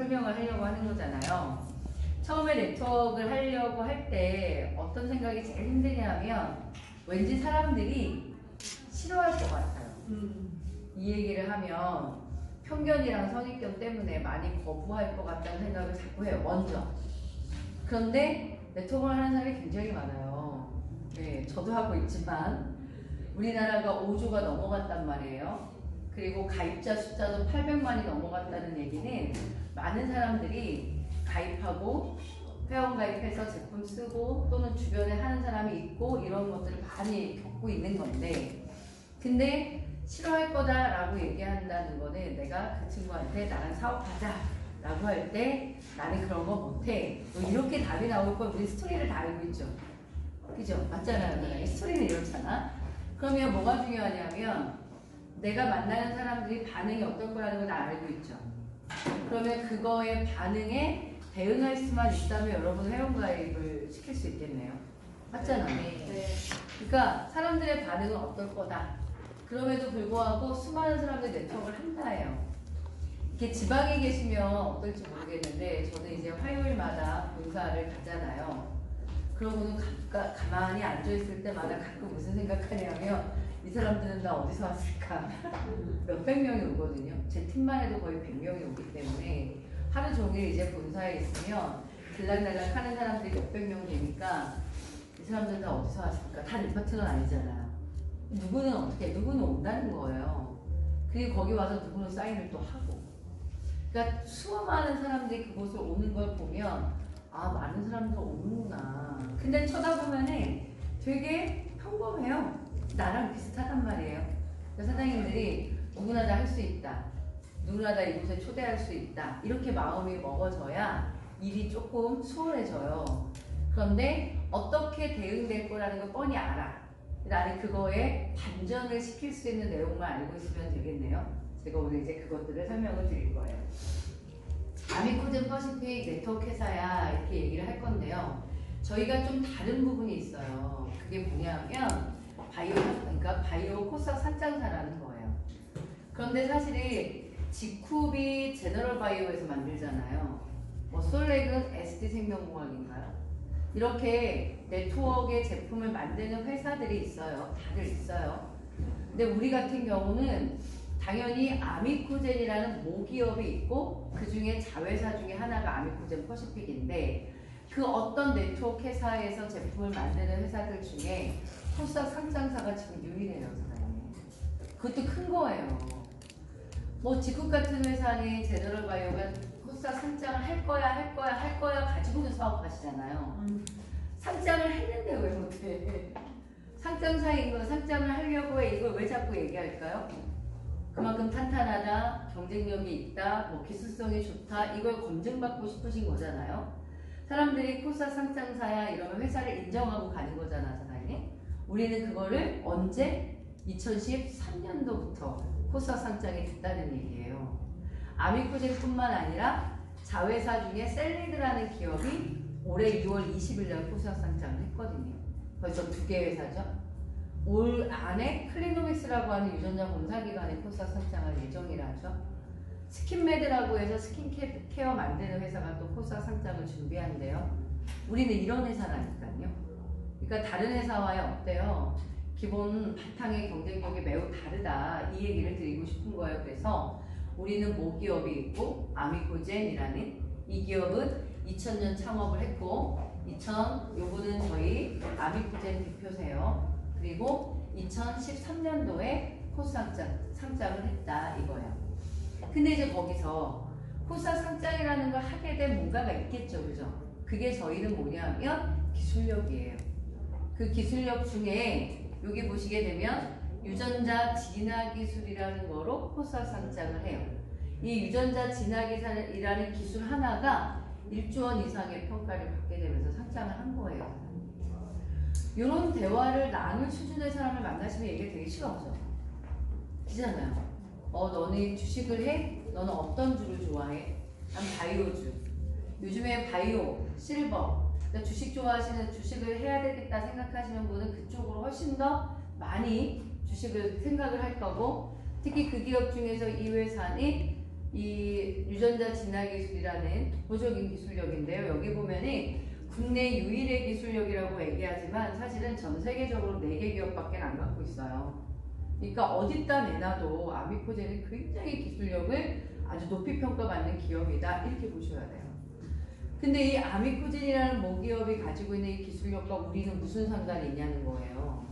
설명을 하려고 하는 거잖아요. 처음에 네트워크를 하려고 할 때 어떤 생각이 제일 힘드냐면 왠지 사람들이 싫어할 것 같아요. 이 얘기를 하면 편견이랑 선입견 때문에 많이 거부할 것 같다는 생각을 자꾸 해요. 먼저. 그런데 네트워크를 하는 사람이 굉장히 많아요. 네, 저도 하고 있지만 우리나라가 5조가 넘어갔단 말이에요. 그리고 가입자 숫자도 800만이 넘어갔다는 얘기는 많은 사람들이 가입하고 회원 가입해서 제품 쓰고 또는 주변에 하는 사람이 있고 이런 것들을 많이 겪고 있는 건데, 근데 싫어할 거다라고 얘기한다는 거는 내가 그 친구한테 나랑 사업하자 라고 할 때 나는 그런 거 못해 뭐 이렇게 답이 나올 걸 우리 스토리를 다 알고 있죠. 그죠? 맞잖아요. 네. 스토리는 이렇잖아. 그러면 뭐가 중요하냐면 내가 만나는 사람들이 반응이 어떨 거라는 걸 다 알고 있죠. 그러면 그거의 반응에 대응할 수만 있다면 여러분 회원가입을 시킬 수 있겠네요. 맞잖아요. 네. 그러니까 사람들의 반응은 어떨 거다. 그럼에도 불구하고 수많은 사람들이 네트워크를 한다예요. 이렇게 지방에 계시면 어떨지 모르겠는데 저는 이제 화요일마다 본사를 가잖아요. 그러고는 가만히 앉아있을 때마다 가끔 무슨 생각하냐면 이 사람들은 나 어디서 왔을까? 몇백 명이 오거든요. 제 팀만 해도 거의 100명이 오기 때문에 하루 종일 이제 본사에 있으면 들락날락 하는 사람들이 몇백 명 되니까 이 사람들은 다 어디서 왔을까? 다 내 파트너는 아니잖아요. 누구는 어떻게, 누구는 온다는 거예요. 그리고 거기 와서 누구는 사인을 또 하고. 그러니까 수많은 사람들이 그곳을 오는 걸 보면 아, 많은 사람들 오는구나. 근데 쳐다보면은 되게 평범해요. 나랑 비슷하단 말이에요. 그러니까 사장님들이 누구나 다 할 수 있다. 누구나 다 이곳에 초대할 수 있다. 이렇게 마음이 먹어져야 일이 조금 수월해져요. 그런데 어떻게 대응될 거라는 걸 뻔히 알아. 나는 그거에 반전을 시킬 수 있는 내용만 알고 있으면 되겠네요. 제가 오늘 이제 그것들을 설명을 드릴 거예요. 아미코젠 퍼시픽 네트워크 회사야 이렇게 얘기를 할 건데요. 저희가 좀 다른 부분이 있어요. 그게 뭐냐면 그러니까 바이오 코사 산장사라는 거예요. 그런데 사실은 지쿠비 제너럴 바이오에서 만들잖아요. 뭐 솔렉은 SD생명공학인가요? 이렇게 네트워크의 제품을 만드는 회사들이 있어요. 다들 있어요. 근데 우리 같은 경우는 당연히 아미코젠이라는 모기업이 있고 그 중에 자회사 중에 하나가 아미코젠 퍼시픽인데 그 어떤 네트워크 회사에서 제품을 만드는 회사들 중에 코스닥 상장사가 지금 유일해요, 사장님. 그것도 큰 거예요. 뭐 직국 같은 회사는 제너럴 바이오가 코스닥 상장을 할 거야 가지고는 사업하시잖아요. 상장을 했는데 왜 못해? 상장사인 거 상장을 하려고 해. 이걸 왜 자꾸 얘기할까요? 그만큼 탄탄하다, 경쟁력이 있다, 뭐 기술성이 좋다, 이걸 검증받고 싶으신 거잖아요. 사람들이 코스닥 상장사야 이러면 회사를 인정하고 가는 거잖아, 사장님. 우리는 그거를 언제? 2013년도부터 코스닥 상장이 됐다는 얘기예요. 아미코젠뿐만 아니라 자회사 중에 셀리드라는 기업이 올해 2월 20일 날 코스닥 상장을 했거든요. 벌써 2개 회사죠. 올 안에 클리노믹스라고 하는 유전자 검사기관에 코스닥 상장할 예정이라죠. 스킨메드라고 해서 스킨케어 만드는 회사가 또 코스닥 상장을 준비한대요. 우리는 이런 회사라니까요. 그러니까 다른 회사와의 어때요? 기본 바탕의 경쟁력이 매우 다르다. 이 얘기를 드리고 싶은 거예요. 그래서 우리는 모기업이 있고 아미코젠이라는 이 기업은 2000년 창업을 했고 요거는 저희 아미코젠 대표세요. 그리고 2013년도에 코스닥 상장을 했다 이거예요. 근데 이제 거기서 코스닥 상장이라는 걸 하게 된 뭔가가 있겠죠, 그죠? 그게 저희는 뭐냐면 기술력이에요. 그 기술력 중에 여기 보시게 되면 유전자 진화 기술이라는 거로 코스닥 상장을 해요. 이 유전자 진화 기술이라는 기술 하나가 1조 원 이상의 평가를 받게 되면서 상장을 한 거예요. 이런 대화를 나눌 수준의 사람을 만나시면 얘기가 되게 싫어하죠. 그렇잖아요. 너는 주식을 해? 너는 어떤 주를 좋아해? 난 바이오주. 요즘에 바이오, 실버. 그러니까 주식 좋아하시는 주식을 해야 되겠다 생각하시는 분은 그쪽으로 훨씬 더 많이 주식을 생각을 할 거고, 특히 그 기업 중에서 이 회사는 이 유전자 진화 기술이라는 독보적인 기술력인데요. 여기 보면은 국내 유일의 기술력이라고 얘기하지만 사실은 전 세계적으로 4개 기업밖에 안 갖고 있어요. 그러니까 어디다 내놔도 아미코젠은 굉장히 기술력을 아주 높이 평가받는 기업이다, 이렇게 보셔야 돼요. 근데 이 아미코젠이라는 모기업이 가지고 있는 이 기술력과 우리는 무슨 상관이 있냐는 거예요.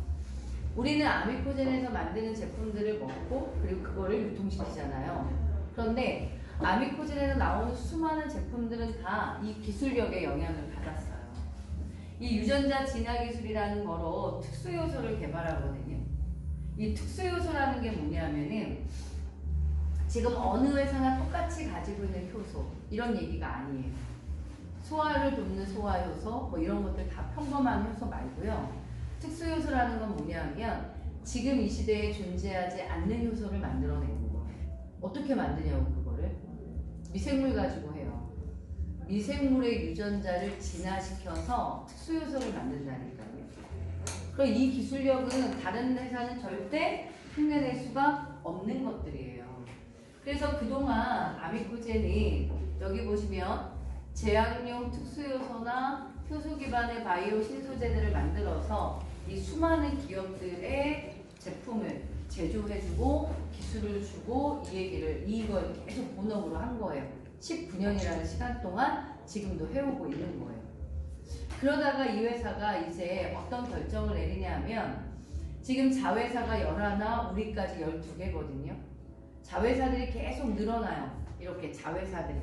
우리는 아미코젠에서 만드는 제품들을 먹고 그리고 그거를 유통시키잖아요. 그런데 아미코젠에서 나오는 수많은 제품들은 다 이 기술력의 영향을 받았어요. 이 유전자 진화 기술이라는 거로 특수요소를 개발하거든요. 이 특수요소라는 게 뭐냐면은 지금 어느 회사나 똑같이 가지고 있는 효소, 이런 얘기가 아니에요. 소화를 돕는 소화효소, 뭐 이런 것들 다 평범한 효소 말고요. 특수효소라는 건 뭐냐면 지금 이 시대에 존재하지 않는 효소를 만들어내는 거예요. 어떻게 만드냐고, 그거를 미생물 가지고 해요. 미생물의 유전자를 진화시켜서 특수효소를 만든다니까요. 그럼 이 기술력은 다른 회사는 절대 흉내낼 수가 없는 것들이에요. 그래서 그동안 아미코젠이 여기 보시면 제약용 특수효소나 효소 기반의 바이오 신소재들을 만들어서 이 수많은 기업들의 제품을 제조해주고 기술을 주고 이 얘기를 이걸 계속 본업으로 한 거예요. 19년이라는 시간 동안 지금도 해오고 있는 거예요. 그러다가 이 회사가 이제 어떤 결정을 내리냐면 지금 자회사가 11, 우리까지 12개거든요. 자회사들이 계속 늘어나요. 이렇게 자회사들이.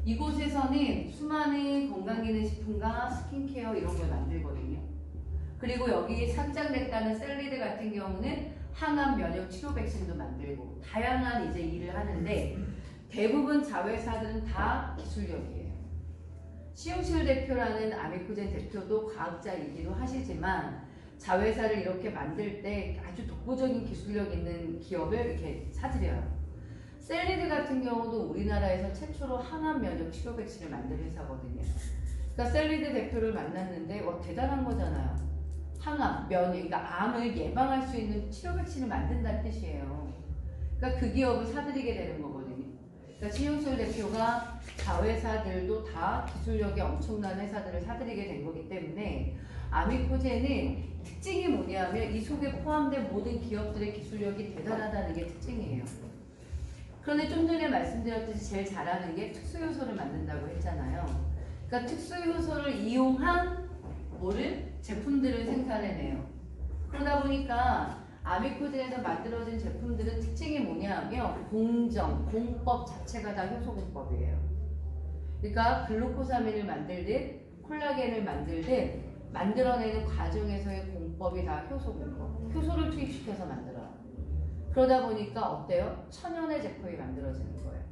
이곳에서는 수많은 건강기능식품과 스킨케어 이런 걸 만들거든요. 그리고 여기 상장됐다는 셀리드 같은 경우는 항암 면역 치료 백신도 만들고 다양한 이제 일을 하는데 대부분 자회사들은 다 기술력이에요. 시용실 대표라는 아미코젠 대표도 과학자이기도 하시지만 자회사를 이렇게 만들 때 아주 독보적인 기술력 있는 기업을 이렇게 사들여요. 셀리드 같은 경우도 우리나라에서 최초로 항암 면역 치료 백신을 만든 회사거든요. 그러니까 셀리드 대표를 만났는데 대단한 거잖아요. 항암, 면역, 그러니까 암을 예방할 수 있는 치료 백신을 만든다는 뜻이에요. 그러니까 그 기업을 사들이게 되는 거거든요. 그러니까 신용철 대표가 자회사들도 다 기술력이 엄청난 회사들을 사들이게 된 거기 때문에 아미코젠은 특징이 뭐냐면 이 속에 포함된 모든 기업들의 기술력이 대단하다는 게 특징이에요. 그런데 좀 전에 말씀드렸듯이 제일 잘하는 게 특수효소를 만든다고 했잖아요. 그러니까 특수효소를 이용한 제품들을 생산해내요. 그러다 보니까 아미코젠에서 만들어진 제품들은 특징이 뭐냐면 공법 자체가 다 효소공법이에요. 그러니까 글루코사민을 만들든 콜라겐을 만들든 만들어내는 과정에서의 공법이 다 효소공법. 효소를 투입시켜서 만들어요. 그러다 보니까 어때요? 천연의 제품이 만들어지는 거예요.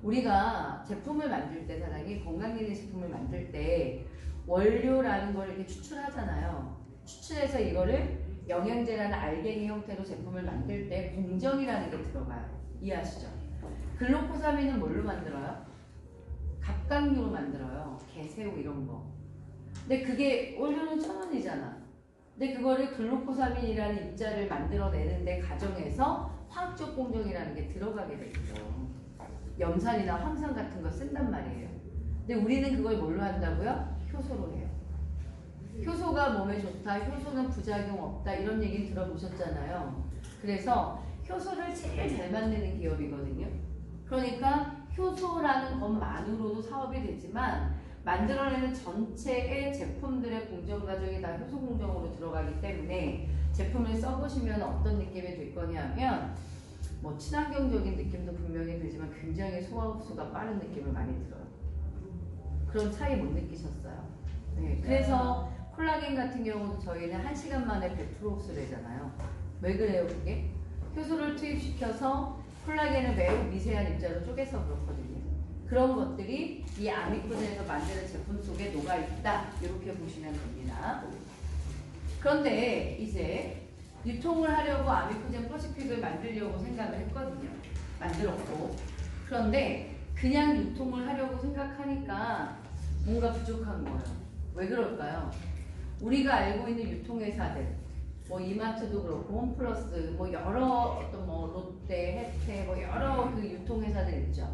우리가 제품을 만들 때 사장님 건강기능식품을 만들 때 원료라는 걸 이렇게 추출하잖아요. 추출해서 이거를 영양제라는 알갱이 형태로 제품을 만들 때 공정이라는 게 들어가요. 이해하시죠? 글루코사민은 뭘로 만들어요? 갑각류로 만들어요. 게, 새우 이런 거. 근데 그게 원료는 1,000원이잖아. 근데 그거를 글루코사민이라는 입자를 만들어내는데 과정에서 화학적 공정이라는 게 들어가게 되죠. 염산이나 황산 같은 거 쓴단 말이에요. 근데 우리는 그걸 뭘로 한다고요? 효소로 해요. 효소가 몸에 좋다, 효소는 부작용 없다 이런 얘기 들어보셨잖아요. 그래서 효소를 제일 잘 만드는 기업이거든요. 그러니까 효소라는 것만으로도 사업이 되지만 만들어내는 전체의 제품들의 공정 과정이 다 효소 공정으로 들어가기 때문에 제품을 써보시면 어떤 느낌이 들 거냐면 뭐 친환경적인 느낌도 분명히 들지만 굉장히 소화 흡수가 빠른 느낌을 많이 들어요. 그런 차이 못 느끼셨어요? 네, 그래서 콜라겐 같은 경우도 저희는 1시간 만에 100% 흡수되잖아요. 왜 그래요 그게? 효소를 투입시켜서 콜라겐을 매우 미세한 입자로 쪼개서 그렇거든요. 그런 것들이 이 아미코젠에서 만드는 제품 속에 녹아있다. 이렇게 보시면 됩니다. 그런데 이제 유통을 하려고 아미코젠 퍼시픽을 만들려고 생각을 했거든요. 만들었고. 그런데 그냥 유통을 하려고 생각하니까 뭔가 부족한 거예요. 왜 그럴까요? 우리가 알고 있는 유통회사들, 뭐 이마트도 그렇고 홈플러스 뭐 여러 어떤 뭐 롯데, 혜태 뭐 여러 그 유통회사들 있죠.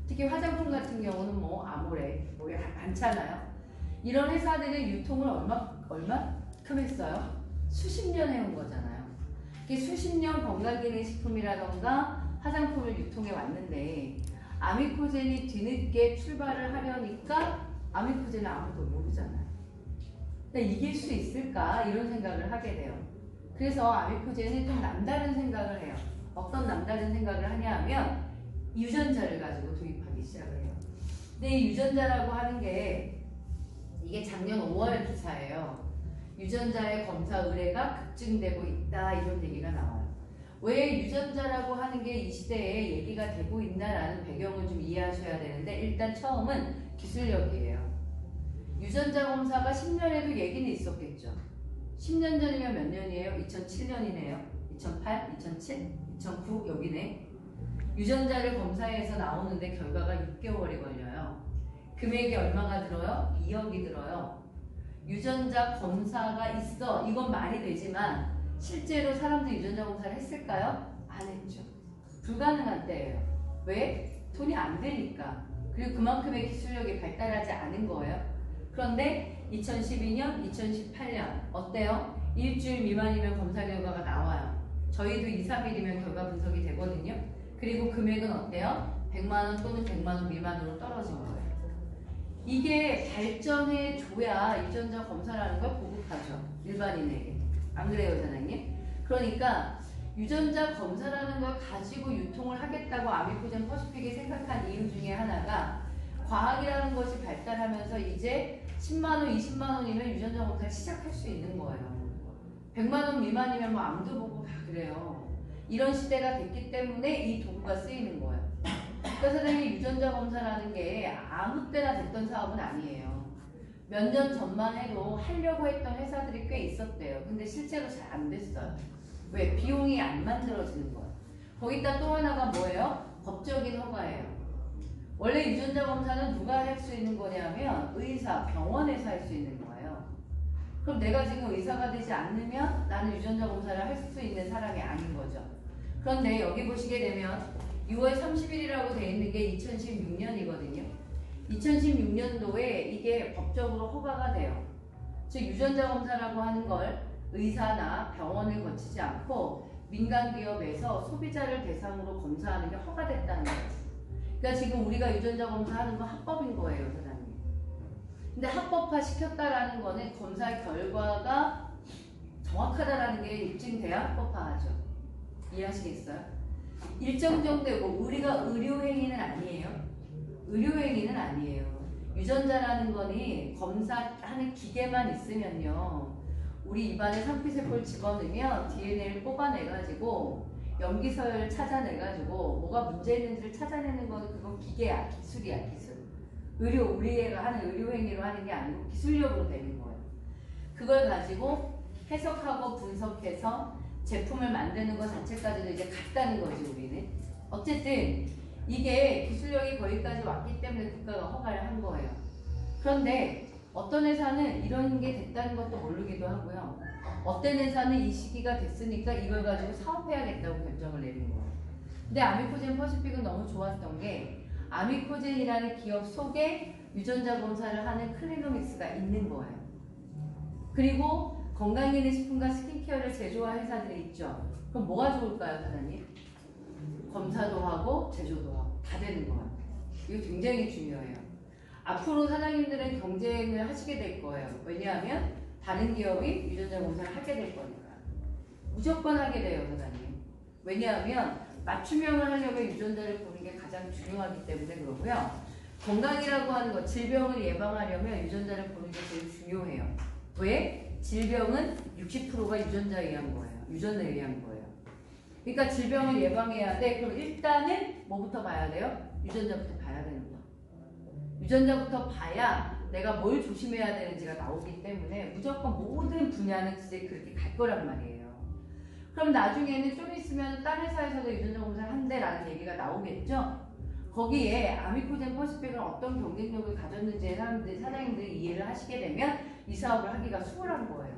특히 화장품 같은 경우는 뭐 아모레 뭐 많잖아요. 이런 회사들의 유통을 얼마큼 했어요? 수십 년 해온 거잖아요. 이게 수십 년 건강기능식품이라던가 화장품을 유통해 왔는데 아미코젠이 뒤늦게 출발을 하려니까 아미코젠은 아무도 모르잖아요. 그러니까 이길 수 있을까? 이런 생각을 하게 돼요. 그래서 아미코젠은 좀 남다른 생각을 해요. 어떤 남다른 생각을 하냐 하면 유전자를 가지고 도입하기 시작을 해요. 근데 이 유전자라고 하는 게 이게 작년 5월 기사예요. 유전자의 검사 의뢰가 급증되고 있다 이런 얘기가 나와요. 왜 유전자라고 하는 게 이 시대에 얘기가 되고 있나라는 배경을 좀 이해하셔야 되는데 일단 처음은 기술력이에요. 유전자 검사가 10년에도 얘기는 있었겠죠. 10년 전이면 몇 년이에요? 2007년이네요. 2008, 2007, 2009 여기네. 유전자를 검사해서 나오는데 결과가 6개월이 걸려요. 금액이 얼마가 들어요? 2억이 들어요. 유전자 검사가 있어. 이건 말이 되지만 실제로 사람들이 유전자 검사를 했을까요? 안 했죠. 불가능한 때예요. 왜? 돈이 안 되니까. 그리고 그만큼의 기술력이 발달하지 않은 거예요. 그런데 2012년, 2018년 어때요? 일주일 미만이면 검사 결과가 나와요. 저희도 2, 3일이면 결과 분석이 되거든요. 그리고 금액은 어때요? 100만원 또는 100만원 미만으로 떨어진 거예요. 이게 발전해 줘야 유전자 검사라는 걸 보급하죠. 일반인에게. 안 그래요, 사장님? 그러니까 유전자 검사라는 걸 가지고 유통을 하겠다고 아미코젠 퍼시픽이 생각한 이유 중에 하나가 과학이라는 것이 발달하면서 이제 10만원, 20만원이면 유전자 검사를 시작할 수 있는 거예요. 100만원 미만이면 뭐 암도 보고 다 그래요. 이런 시대가 됐기 때문에 이 도구가 쓰이는 거예요. 그러니까 사장님 유전자 검사라는 게 아무 때나 됐던 사업은 아니에요. 몇 년 전만 해도 하려고 했던 회사들이 꽤 있었대요. 근데 실제로 잘 안 됐어요. 왜? 비용이 안 만들어지는 거예요. 거기다 또 하나가 뭐예요? 법적인 허가예요. 원래 유전자 검사는 누가 할 수 있는 거냐면 의사, 병원에서 할 수 있는 거예요. 그럼 내가 지금 의사가 되지 않으면 나는 유전자 검사를 할 수 있는 사람이 아닌 거죠. 그런데 여기 보시게 되면 6월 30일이라고 되어 있는 게 2016년이거든요. 2016년도에 이게 법적으로 허가가 돼요. 즉 유전자 검사라고 하는 걸 의사나 병원을 거치지 않고 민간 기업에서 소비자를 대상으로 검사하는 게 허가됐다는 거예요. 그러니까 지금 우리가 유전자 검사하는 건 합법인 거예요, 사장님. 근데 합법화 시켰다라는 거는 검사 결과가 정확하다라는 게 입증돼야 합법화하죠. 이해하시겠어요? 일정 정도의 우리가 의료행위는 아니에요. 의료행위는 아니에요. 유전자라는 거니 검사하는 기계만 있으면요. 우리 입안에 상피세포를 집어넣으면 DNA를 뽑아내가지고 염기서열을 찾아내가지고 뭐가 문제 있는지를 찾아내는 거는 그건 기계야, 기술이야, 기술. 우리가 하는 의료행위로 하는 게 아니고 기술력으로 되는 거예요. 그걸 가지고 해석하고 분석해서 제품을 만드는 것 자체까지도 이제 같다는 거지, 우리는. 어쨌든 이게 기술력이 거기까지 왔기 때문에 국가가 허가를 한 거예요. 그런데 어떤 회사는 이런 게 됐다는 것도 모르기도 하고요. 어떤 회사는 이 시기가 됐으니까 이걸 가지고 사업해야겠다고 결정을 내린 거예요. 근데 아미코젠 퍼시픽은 너무 좋았던 게 아미코젠이라는 기업 속에 유전자 검사를 하는 클리노믹스가 있는 거예요. 그리고 건강기능식품과 스킨케어를 제조할 회사들이 있죠. 그럼 뭐가 좋을까요, 사장님? 검사도 하고 제조도 하고 다 되는 거예요. 이거 굉장히 중요해요. 앞으로 사장님들은 경쟁을 하시게 될 거예요. 왜냐하면 다른 기업이 유전자 검사를 하게 될 거니까. 무조건 하게 돼요, 사장님. 왜냐하면 맞춤형을 하려면 유전자를 보는 게 가장 중요하기 때문에 그러고요. 건강이라고 하는 것, 질병을 예방하려면 유전자를 보는 게 제일 중요해요. 왜? 질병은 60%가 유전자에 의한 거예요. 유전에 의한 거예요. 그러니까 질병을 예방해야 돼. 그럼 일단은 뭐부터 봐야 돼요? 유전자부터 봐야 되는 거야. 유전자부터 봐야 내가 뭘 조심해야 되는지가 나오기 때문에 무조건 모든 분야는 진짜 그렇게 갈 거란 말이에요. 그럼 나중에는 좀 있으면 딴 회사에서도 유전자 검사를 한대라는 얘기가 나오겠죠? 거기에 아미코젠 퍼시픽은 어떤 경쟁력을 가졌는지 사장님들이 이해를 하시게 되면 이 사업을 하기가 수월한 거예요.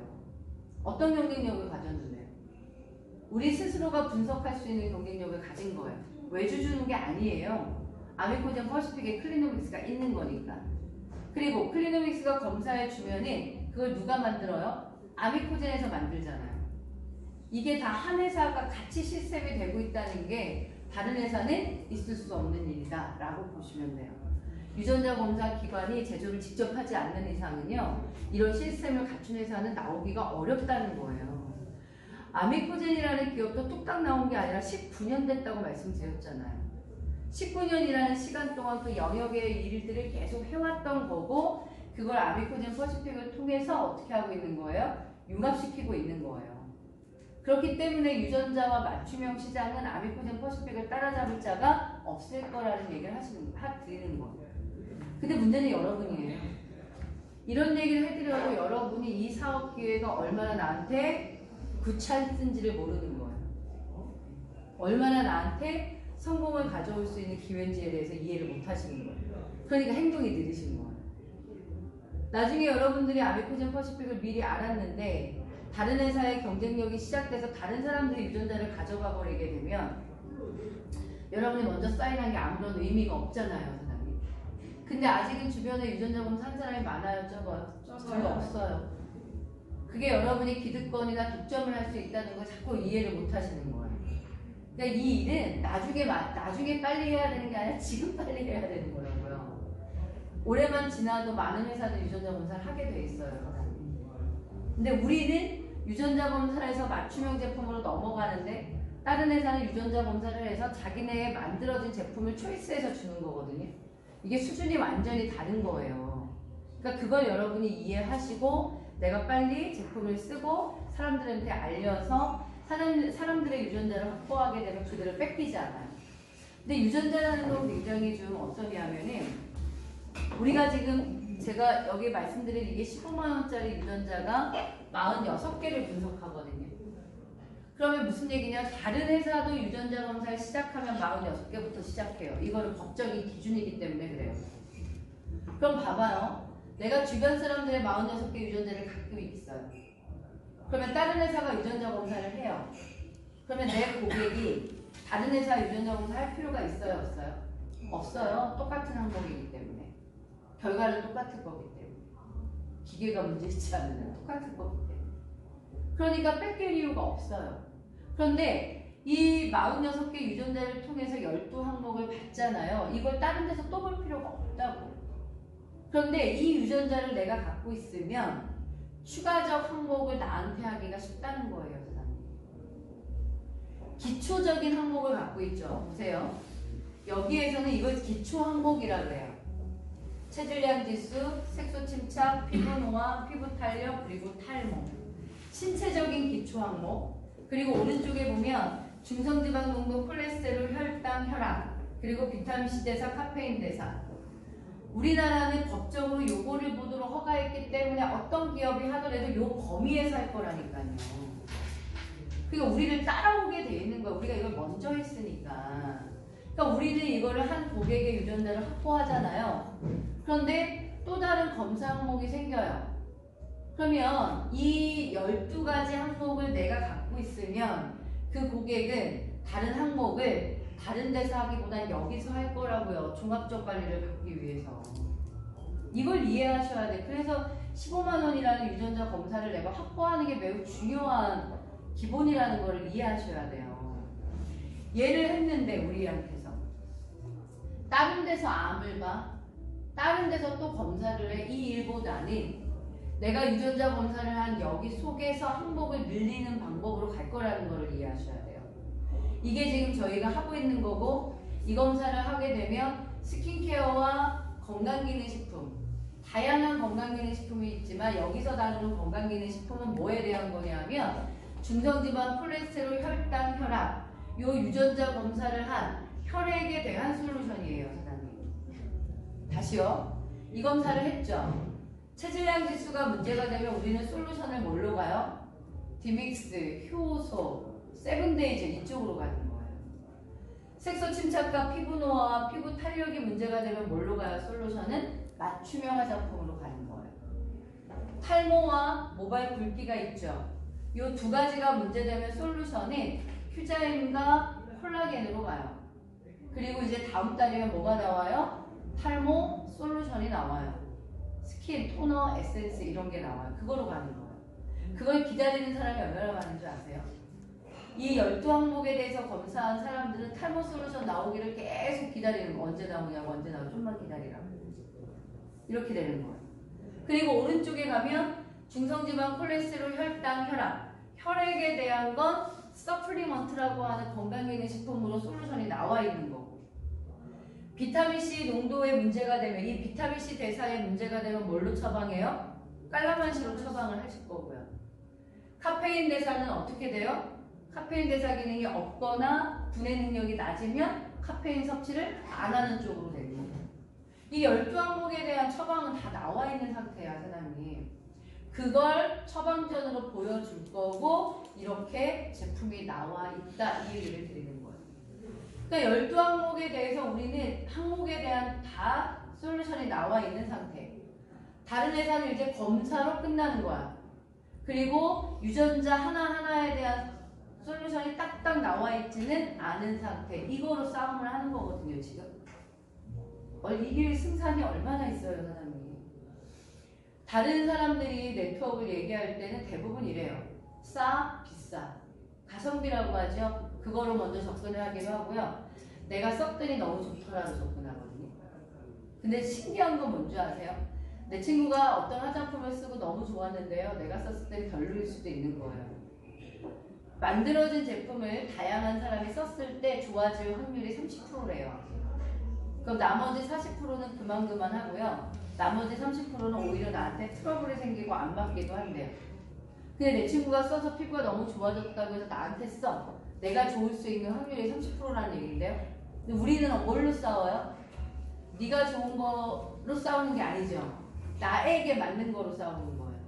어떤 경쟁력을 가졌는데요? 우리 스스로가 분석할 수 있는 경쟁력을 가진 거예요. 외주 주는 게 아니에요. 아미코젠 퍼시픽에 클리노믹스가 있는 거니까. 그리고 클리노믹스가 검사해 주면은 그걸 누가 만들어요? 아미코젠에서 만들잖아요. 이게 다 한 회사가 같이 시스템이 되고 있다는 게 다른 회사는 있을 수 없는 일이다 라고 보시면 돼요. 유전자 검사 기관이 제조를 직접 하지 않는 이상은요, 이런 시스템을 갖춘 회사는 나오기가 어렵다는 거예요. 아미코젠이라는 기업도 뚝딱 나온 게 아니라 19년 됐다고 말씀드렸잖아요. 19년이라는 시간 동안 그 영역의 일들을 계속 해왔던 거고, 그걸 아미코젠 퍼시픽을 통해서 어떻게 하고 있는 거예요? 융합시키고 있는 거예요. 그렇기 때문에 유전자와 맞춤형 시장은 아미코젠 퍼시픽을 따라잡을 자가 없을 거라는 얘기를 드리는 거예요. 근데 문제는 여러분이에요. 이런 얘기를 해드려도 여러분이 이 사업 기회가 얼마나 나한테 구차쓴지를 모르는 거예요. 얼마나 나한테 성공을 가져올 수 있는 기회인지에 대해서 이해를 못 하시는 거예요. 그러니까 행동이 느리신 거예요. 나중에 여러분들이 아미코젠 퍼시픽을 미리 알았는데 다른 회사의 경쟁력이 시작돼서 다른 사람들이 유전자를 가져가 버리게 되면 여러분이 먼저 사인한 게 아무런 의미가 없잖아요, 사장님. 근데 아직은 주변에 유전자 검사 한 사람이 많아요, 적어요? 별로 없어요. 그게 여러분이 기득권이나 독점을 할 수 있다는 걸 자꾸 이해를 못 하시는 거예요. 그러니까 이 일은 나중에 빨리 해야 되는 게 아니라 지금 빨리 해야 되는 거라고요. 올해만 지나도 많은 회사들 유전자 검사를 하게 돼 있어요, 사장님. 근데 우리는 유전자 검사를 해서 맞춤형 제품으로 넘어가는데 다른 회사는 유전자 검사를 해서 자기네 만들어진 제품을 초이스해서 주는 거거든요. 이게 수준이 완전히 다른 거예요. 그러니까 그걸 여러분이 이해하시고 내가 빨리 제품을 쓰고 사람들한테 알려서 사람들의 유전자를 확보하게 되면 그들을 뺏기지 않아요. 근데 유전자라는 건 굉장히 좀 어떠냐 하면은 우리가 지금 제가 여기 말씀드린 이게 15만원짜리 유전자가 46개를 분석하거든요. 그러면 무슨 얘기냐? 다른 회사도 유전자 검사를 시작하면 46개부터 시작해요. 이거는 법적인 기준이기 때문에 그래요. 그럼 봐봐요. 내가 주변 사람들의 46개 유전자를 갖고 있어요. 그러면 다른 회사가 유전자 검사를 해요. 그러면 내 고객이 다른 회사 유전자 검사 할 필요가 있어요? 없어요? 없어요. 똑같은 항목이기 때문에. 결과는 똑같을 거기 때문에. 기계가 문제 있지 않으면 똑같을 거기 때문에. 그러니까 뺏길 이유가 없어요. 그런데 이 46개 유전자를 통해서 12항목을 봤잖아요. 이걸 다른 데서 또 볼 필요가 없다고. 그런데 이 유전자를 내가 갖고 있으면 추가적 항목을 나한테 하기가 쉽다는 거예요, 사장님. 기초적인 항목을 갖고 있죠. 보세요. 여기에서는 이걸 기초 항목이라고 해요. 체질량 지수, 색소 침착, 피부 노화, 피부 탄력, 그리고 탈모. 신체적인 기초 항목. 그리고 오른쪽에 보면 중성지방 농도, 콜레스테롤, 혈당, 혈압, 그리고 비타민C 대사, 카페인 대사. 우리나라는 법적으로 요거를 보도록 허가했기 때문에 어떤 기업이 하더라도 요 범위에서 할 거라니까요. 그러니까 우리를 따라오게 돼 있는 거야. 우리가 이걸 먼저 했으니까. 그러니까 우리는 이거를 한 고객의 유전자를 확보하잖아요. 그런데 또 다른 검사 항목이 생겨요. 그러면 이 12가지 항목을 내가 갖고 있으면 그 고객은 다른 항목을 다른 데서 하기보단 여기서 할 거라고요. 종합적 관리를 받기 위해서. 이걸 이해하셔야 돼. 그래서 15만 원이라는 유전자 검사를 내가 확보하는 게 매우 중요한 기본이라는 걸 이해하셔야 돼요. 얘를 했는데 우리한테서 다른 데서 암을 봐. 다른 데서 또 검사를 해. 이 일보다는 내가 유전자 검사를 한 여기 속에서 항목을 늘리는 방법으로 갈 거라는 걸 이해하셔야 돼요. 이게 지금 저희가 하고 있는 거고, 이 검사를 하게 되면 스킨케어와 건강기능식품, 다양한 건강기능식품이 있지만 여기서 다루는 건강기능식품은 뭐에 대한 거냐면 중성지방, 콜레스테롤, 혈당, 혈압, 요 유전자 검사를 한 혈액에 대한 솔루션이에요, 사장님. 다시요. 이 검사를 했죠. 체질량 지수가 문제가 되면 우리는 솔루션을 뭘로 가요? 디믹스, 효소, 세븐데이즈 이쪽으로 가는 거예요. 색소 침착과 피부 노화와 피부 탄력이 문제가 되면 뭘로 가요? 솔루션은 맞춤형 화장품으로 가는 거예요. 탈모와 모발 굵기가 있죠. 이 두 가지가 문제되면 솔루션이 휴자인과 콜라겐으로 가요. 그리고 이제 다음 달이면 뭐가 나와요? 탈모 솔루션이 나와요. 스킨, 토너, 에센스 이런 게 나와요. 그거로 가는 거예요. 그걸 기다리는 사람이 얼마나 많은 줄 아세요? 이 12항목에 대해서 검사한 사람들은 탈모 솔루션 나오기를 계속 기다리는 거. 언제 나오냐고, 언제 나오냐고, 좀만 기다리라고. 이렇게 되는 거예요. 그리고 오른쪽에 가면 중성지방, 콜레스테롤, 혈당, 혈압. 혈액에 대한 건 서플리먼트라고 하는 건강기능식품으로 솔루션이 나와 있는 거고. 비타민C 농도에 문제가 되면, 이 비타민C 대사에 문제가 되면 뭘로 처방해요? 깔라만시로 처방을 하실 거고요. 카페인 대사는 어떻게 돼요? 카페인 대사 기능이 없거나 분해 능력이 낮으면 카페인 섭취를 안 하는 쪽으로 되는 거예요. 이 12항목에 대한 처방은 다 나와 있는 상태야, 사장님. 그걸 처방전으로 보여줄 거고 이렇게 제품이 나와 있다, 이 얘기를 드리는 거예요. 그러니까 12항목에 대해서 우리는 항목에 대한 다 솔루션이 나와 있는 상태. 다른 회사는 이제 검사로 끝나는 거야. 그리고 유전자 하나하나에 대한 솔루션이 딱딱 나와 있지는 않은 상태. 이거로 싸움을 하는 거거든요, 지금. 이길 승산이 얼마나 있어요, 사장님. 다른 사람들이 네트워크를 얘기할 때는 대부분 이래요. 싸, 비싸. 가성비라고 하죠. 그거로 먼저 접근을 하기도 하고요. 내가 썼더니 너무 좋더라로 접근하거든요. 근데 신기한 건 뭔지 아세요? 내 친구가 어떤 화장품을 쓰고 너무 좋았는데요. 내가 썼을 때 별로일 수도 있는 거예요. 만들어진 제품을 다양한 사람이 썼을 때 좋아질 확률이 30%래요. 그럼 나머지 40%는 그만 하고요. 나머지 30%는 오히려 나한테 트러블이 생기고 안 맞기도 한대요. 근데 내 친구가 써서 피부가 너무 좋아졌다고 해서 나한테 써. 내가 좋을 수 있는 확률이 30%라는 얘기인데요. 근데 우리는 뭘로 싸워요? 네가 좋은 거로 싸우는 게 아니죠. 나에게 맞는 거로 싸우는 거예요.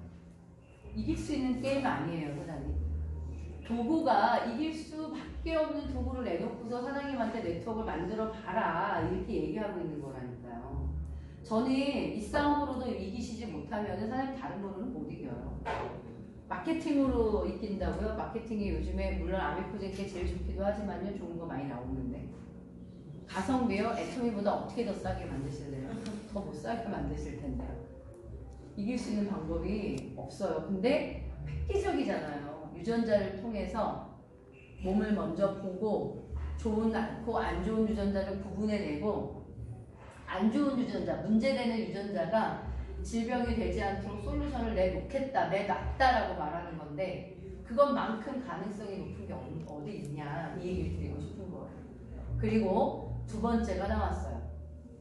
이길 수 있는 게임 아니에요, 사장님. 도구가 이길 수밖에 없는 도구를 내놓고서 사장님한테 네트워크를 만들어 봐라 이렇게 얘기하고 있는 거라니까요. 저는 이 싸움으로도 이기시지 못하면 사장님 다른 거로는 못 이겨요. 마케팅으로 이긴다고요? 마케팅이 요즘에 물론 아미코젠게 제일 좋기도 하지만요, 좋은 거 많이 나오는데 가성비요? 애터미보다 어떻게 더 싸게 만드실래요? 더 못 싸게 만드실 텐데요. 이길 수 있는 방법이 없어요. 근데 획기적이잖아요. 유전자를 통해서 몸을 먼저 보고 좋은 않고 안 좋은 유전자를 구분해내고 안 좋은 유전자, 문제되는 유전자가 질병이 되지 않도록 솔루션을 내놓겠다, 내놨다라고 말하는 건데 그것만큼 가능성이 높은 게 어디 있냐 이 얘기를 드리고 싶은 거예요. 그리고 두 번째가 나왔어요.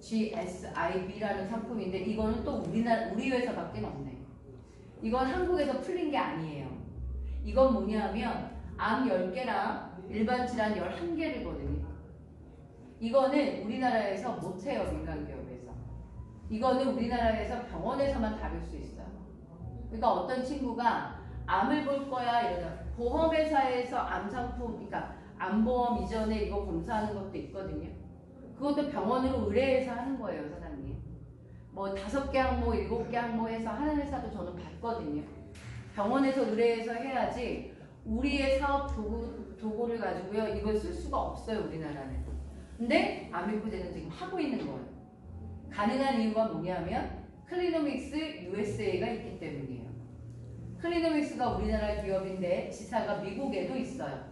GSIB라는 상품인데 이거는 또 우리 회사밖에 없네. 이건 한국에서 풀린 게 아니에요. 이건 뭐냐면 암 10개랑 일반 질환 11개를거든요. 이거는 우리나라에서 못해요, 민간기업에서. 이거는 우리나라에서 병원에서만 다룰 수 있어요. 그러니까 어떤 친구가 암을 볼 거야 이러면 보험회사에서 암상품, 그러니까 암보험 이전에 이거 검사하는 것도 있거든요. 그것도 병원으로 의뢰해서 하는 거예요, 사장님. 뭐 5개 항목, 7개 항목 해서 하는 회사도 저는 봤거든요. 병원에서 의뢰해서 해야지 우리의 사업 도구를 가지고요 이걸 쓸 수가 없어요, 우리나라는. 근데 아미코젠은 지금 하고 있는 거예요. 가능한 이유가 뭐냐면 클리노믹스 USA가 있기 때문이에요. 클리노믹스가 우리나라 기업인데 지사가 미국에도 있어요.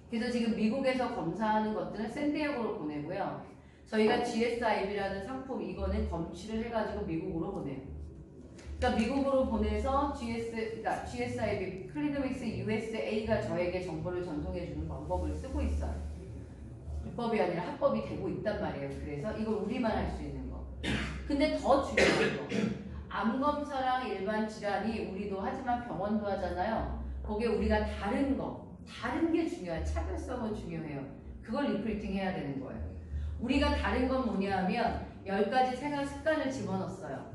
그래서 지금 미국에서 검사하는 것들은 샌디에고로 보내고요. 저희가 GSIB라는 상품 이거는 검취를 해가지고 미국으로 보내요. 그러니까 미국으로 보내서 그러니까 GSIB, 클리노믹스 USA가 저에게 정보를 전송해주는 방법을 쓰고 있어요. 불법이 아니라 합법이 되고 있단 말이에요. 그래서 이걸 우리만 할 수 있는 거. 근데 더 중요한 거. 암검사랑 일반 질환이 우리도 하지만 병원도 하잖아요. 거기에 우리가 다른 게 중요해요. 차별성은 중요해요. 그걸 리프리팅 해야 되는 거예요. 우리가 다른 건 뭐냐 하면 10가지 생활 습관을 집어넣었어요.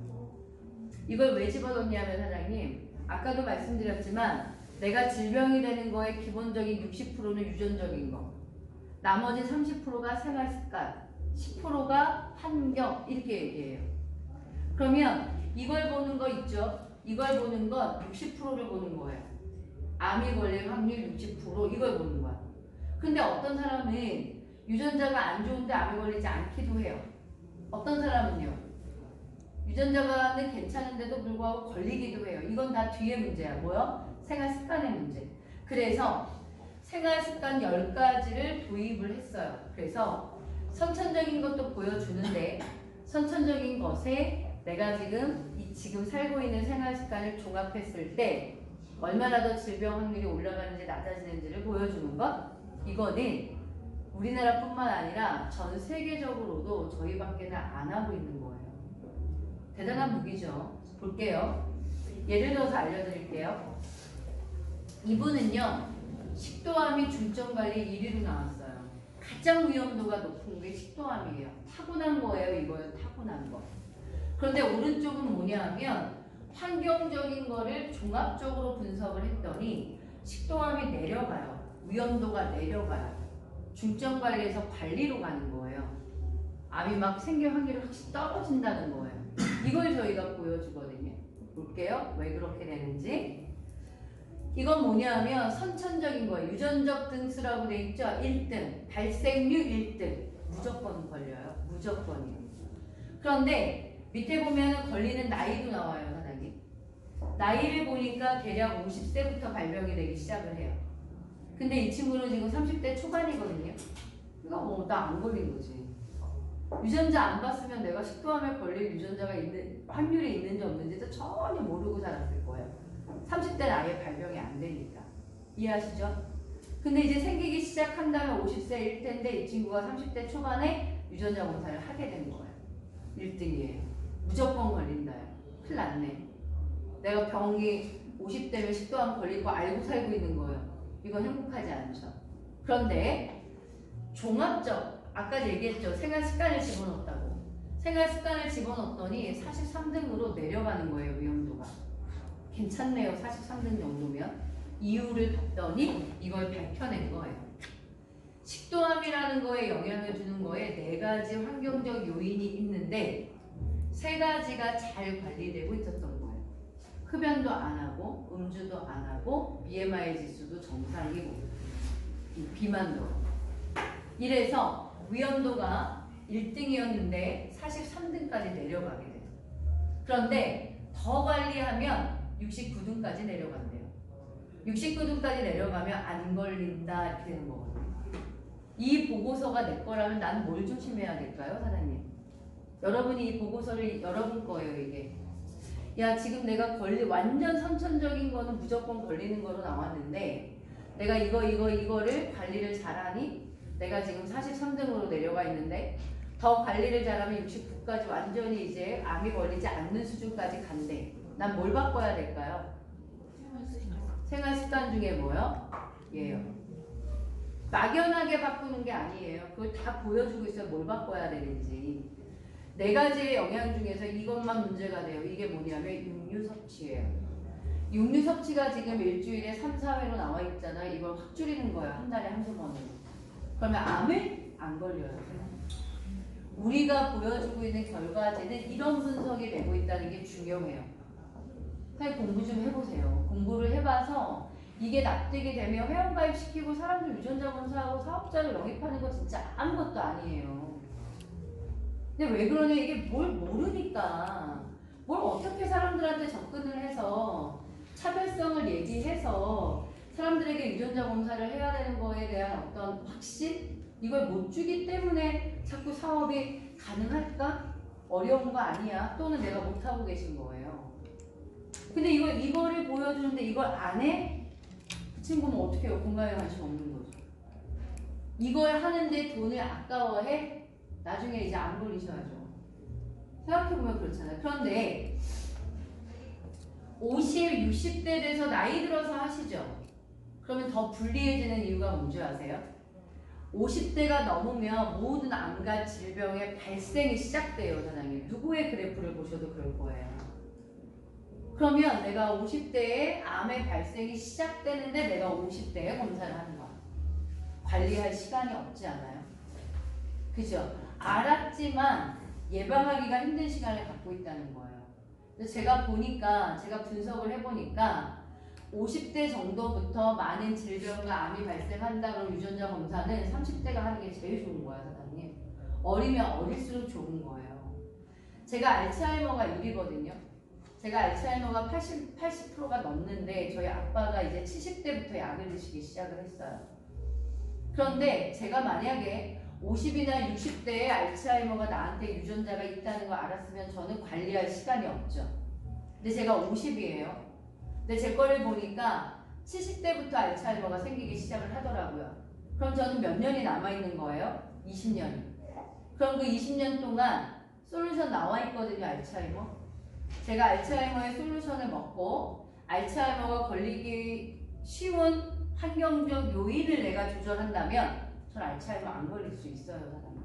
이걸 왜 집어넣냐면 사장님, 아까도 말씀드렸지만 내가 질병이 되는 거에 기본적인 60%는 유전적인 거, 나머지 30%가 생활 습관, 10%가 환경 이렇게 얘기해요. 그러면 이걸 보는 거 있죠? 이걸 보는 건 60%를 보는 거예요. 암이 걸릴 확률 60% 이걸 보는 거야. 근데 어떤 사람은 유전자가 안 좋은데 암이 걸리지 않기도 해요. 어떤 사람은요. 유전자가는 괜찮은데도 불구하고 걸리기도 해요. 이건 다 뒤에 문제야. 뭐요? 생활 습관의 문제. 그래서 생활 습관 10가지를 도입을 했어요. 그래서 선천적인 것도 보여주는데 선천적인 것에 내가 지금 살고 있는 생활 습관을 종합했을 때 얼마나 더 질병 확률이 올라가는지 낮아지는지를 보여주는 것. 이거는 우리나라뿐만 아니라 전 세계적으로도 저희밖에는 안 하고 있는 거예요. 대단한 무기죠. 볼게요. 예를 들어서 알려드릴게요. 이분은요. 식도암이 중증관리 1위로 나왔어요. 가장 위험도가 높은 게 식도암이에요. 타고난 거예요. 이거요. 타고난 거. 그런데 오른쪽은 뭐냐 하면 환경적인 거를 종합적으로 분석을 했더니 식도암이 내려가요. 위험도가 내려가요. 중증관리에서 관리로 가는 거예요. 암이 막 생길 확률이 확실히 떨어진다는 거예요. 이걸 저희가 보여주거든요. 볼게요. 왜 그렇게 되는지. 이건 뭐냐 하면 선천적인 거예요. 유전적 등수라고 돼 있죠. 1등. 발생률 1등. 무조건 걸려요. 무조건이에요. 그런데 밑에 보면 걸리는 나이도 나와요. 사장님. 나이를 보니까 대략 50세부터 발병이 되기 시작을 해요. 근데 이 친구는 지금 30대 초반이거든요. 그러니까 나 안 걸린 거지. 유전자 안 봤으면 내가 식도암에 걸릴 유전자가 있는 확률이 있는지 없는지도 전혀 모르고 살았을 거예요. 30대는 아예 발병이 안 되니까. 이해하시죠? 근데 이제 생기기 시작한다면 50세일 텐데 이 친구가 30대 초반에 유전자 검사를 하게 된 거예요. 1등이에요. 무조건 걸린다요. 큰일 났네. 내가 병이 50대면 식도암 걸리고 알고 살고 있는 거예요. 이건 행복하지 않죠. 그런데 종합적 아까 얘기했죠. 생활 습관을 집어넣었다고. 생활 습관을 집어넣었더니 43등으로 내려가는 거예요. 위험도가. 괜찮네요. 43등 정도면. 이유를 봤더니 이걸 밝혀낸 거예요. 식도암이라는 거에 영향을 주는 거에 4가지 환경적 요인이 있는데 3가지가 잘 관리되고 있었던 거예요. 흡연도 안 하고 음주도 안 하고 BMI 지수도 정상이고 비만도. 이래서 위험도가 1등이었는데 43등까지 내려가게 돼요. 그런데 더 관리하면 69등까지 내려간대요. 69등까지 내려가면 안 걸린다 이렇게 되는 거거든요. 이 보고서가 내 거라면 난 뭘 조심해야 될까요, 사장님? 여러분이 이 보고서를 여러분 거예요, 이게. 야, 지금 내가 완전 선천적인 거는 무조건 걸리는 거로 나왔는데 내가 이거를 관리를 잘하니 내가 지금 43등으로 내려가 있는데 더 관리를 잘하면 69까지 완전히 이제 암이 걸리지 않는 수준까지 간대. 난 뭘 바꿔야 될까요? 생활 습관 중에 뭐요? 예요. 막연하게 바꾸는 게 아니에요. 그걸 다 보여주고 있어요. 뭘 바꿔야 되는지. 4가지의 영양 중에서 이것만 문제가 돼요. 이게 뭐냐면 육류 섭취예요. 육류 섭취가 지금 일주일에 3, 4회로 나와 있잖아요. 이걸 확 줄이는 거예요. 한 달에 한두 번으로. 그러면 암을 안 걸려요. 우리가 보여주고 있는 결과지는 이런 분석이 되고 있다는 게 중요해요. 그냥 공부 좀 해보세요. 공부를 해봐서 이게 납득이 되면 회원가입 시키고 사람들 유전자 검사하고 사업자를 영입하는 거 진짜 아무것도 아니에요. 근데 왜 그러냐, 이게 뭘 모르니까 뭘 어떻게 사람들한테 접근을 해서 차별성을 얘기해서 사람들에게 유전자 검사를 해야 되는 거에 대한 어떤 확신? 이걸 못 주기 때문에 자꾸 사업이 가능할까? 어려운 거 아니야? 또는 내가 못하고 계신 거예요. 근데 이거를 보여주는데 이걸 안 해? 그 친구는 어떻게 해요? 건강에 관심 없는 거죠. 이걸 하는데 돈을 아까워해? 나중에 이제 안 걸리셔야죠. 생각해보면 그렇잖아요. 그런데 50, 60대 돼서 나이 들어서 하시죠. 그러면 더 불리해지는 이유가 뭔지 아세요? 50대가 넘으면 모든 암과 질병의 발생이 시작돼요, 사장님. 누구의 그래프를 보셔도 그럴 거예요. 그러면 내가 50대에 암의 발생이 시작되는데 내가 50대에 검사를 하는 거야. 관리할 시간이 없지 않아요? 그죠? 알았지만 예방하기가 힘든 시간을 갖고 있다는 거예요. 그래서 제가 분석을 해보니까 50대 정도부터 많은 질병과 암이 발생한다 그럼 유전자 검사는 30대가 하는 게 제일 좋은 거야, 사장님. 어리면 어릴수록 좋은 거예요. 제가 알츠하이머가 1이거든요. 제가 알츠하이머가 80%가 넘는데 저희 아빠가 이제 70대부터 약을 드시기 시작을 했어요. 그런데 제가 만약에 50이나 60대에 알츠하이머가 나한테 유전자가 있다는 걸 알았으면 저는 관리할 시간이 없죠. 근데 제가 50이에요. 근데 제 거를 보니까 70대부터 알츠하이머가 생기기 시작을 하더라고요. 그럼 저는 몇 년이 남아있는 거예요? 20년. 그럼 그 20년 동안 솔루션 나와 있거든요, 알츠하이머. 제가 알츠하이머의 솔루션을 먹고 알츠하이머가 걸리기 쉬운 환경적 요인을 내가 조절한다면 전 알츠하이머 안 걸릴 수 있어요, 사장님.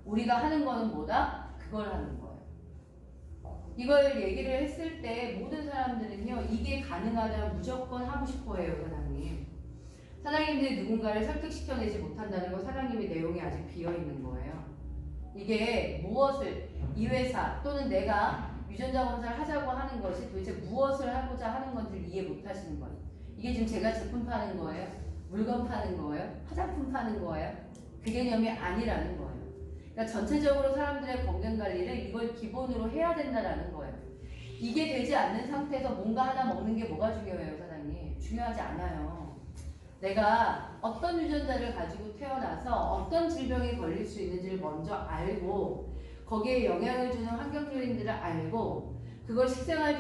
우리가 하는 거는 뭐다? 그걸 하는 거예요. 이걸 얘기를 했을 때 모든 사람들은요, 이게 가능하다면 무조건 하고 싶어 해요, 사장님. 사장님들이 누군가를 설득시켜내지 못한다는 건 사장님의 내용이 아직 비어있는 거예요. 이게 무엇을, 이 회사 또는 내가 유전자 검사를 하자고 하는 것이 도대체 무엇을 하고자 하는 건지를 이해 못 하시는 거예요. 이게 지금 제가 제품 파는 거예요? 물건 파는 거예요? 화장품 파는 거예요? 그 개념이 아니라는 거예요. 그러니까 전체적으로 사람들의 건강관리를 이걸 기본으로 해야 된다는 거예요. 이게 되지 않는 상태에서 뭔가 하나 먹는 게 뭐가 중요해요, 사장님? 중요하지 않아요. 내가 어떤 유전자를 가지고 태어나서 어떤 질병에 걸릴 수 있는지를 먼저 알고 거기에 영향을 주는 환경 요인들을 알고 그걸 식생활